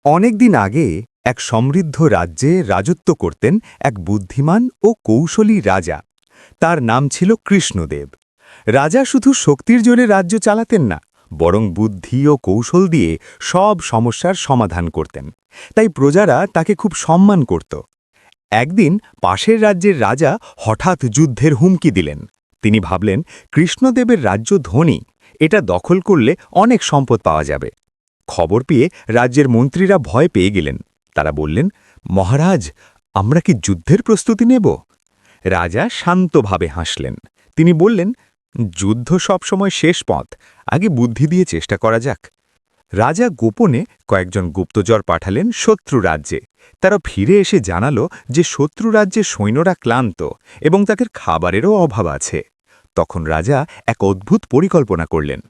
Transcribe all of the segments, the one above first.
অনেকদিন আগে এক সমৃদ্ধ রাজ্যে রাজত্ব করতেন এক বুদ্ধিমান ও কৌশলী রাজা। তার নাম ছিল কৃষ্ণদেব। রাজা শুধু শক্তির জোরে রাজ্য চালাতেন না, বরং বুদ্ধি ও কৌশল দিয়ে সব সমস্যার সমাধান করতেন। তাই প্রজারা তাকে খুব সম্মান করত। একদিন পাশের রাজ্যের রাজা হঠাৎ যুদ্ধের হুমকি দিলেন। তিনি ভাবলেন, কৃষ্ণদেবের রাজ্য ধনী, এটা দখল করলে অনেক সম্পদ পাওয়া যাবে। খবর পেয়ে রাজ্যের মন্ত্রীরা ভয় পেয়ে গেলেন। তারা বললেন, মহারাজ, আমরা কি যুদ্ধের প্রস্তুতি নেব? রাজা শান্তভাবে হাসলেন। তিনি বললেন, যুদ্ধ সবসময় শেষ পথ, আগে বুদ্ধি দিয়ে চেষ্টা করা যাক। রাজা গোপনে কয়েকজন গুপ্তচর পাঠালেন শত্রু রাজ্যে। তারা ফিরে এসে জানালো যে শত্রু রাজ্যের সৈন্যরা ক্লান্ত এবং তাদের খাবারেরও অভাব আছে। তখন রাজা এক অদ্ভুত পরিকল্পনা করলেন।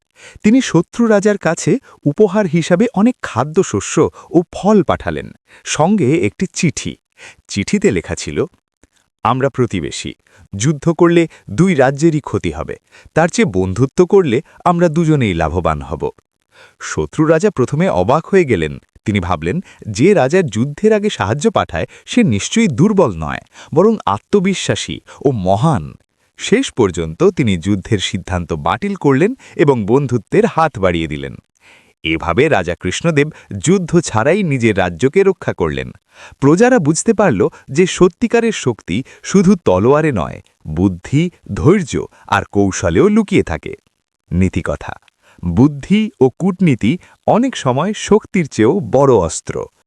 তিনি শত্রু রাজার কাছে উপহার হিসাবে অনেক খাদ্যশস্য ও ফল পাঠালেন, সঙ্গে একটি চিঠি। চিঠিতে লেখা ছিল, আমরা প্রতিবেশী, যুদ্ধ করলে দুই রাজ্যেরই ক্ষতি হবে, তার চেয়ে বন্ধুত্ব করলে আমরা দুজনেই লাভবান হব। শত্রু রাজা প্রথমে অবাক হয়ে গেলেন। তিনি ভাবলেন, যে রাজার যুদ্ধের আগে সাহায্য পাঠায় সে নিশ্চয়ই দুর্বল নয়, বরং আত্মবিশ্বাসী ও মহান। শেষ পর্যন্ত তিনি যুদ্ধের সিদ্ধান্ত বাতিল করলেন এবং বন্ধুত্বের হাত বাড়িয়ে দিলেন। এভাবে রাজা কৃষ্ণদেব যুদ্ধ ছাড়াই নিজের রাজ্যকে রক্ষা করলেন। প্রজারা বুঝতে পারল যে সত্যিকারের শক্তি শুধু তলোয়ারে নয়, বুদ্ধি, ধৈর্য আর কৌশলেও লুকিয়ে থাকে। নীতিকথা: বুদ্ধি ও কূটনীতি অনেক সময় শক্তির চেয়েও বড় অস্ত্র।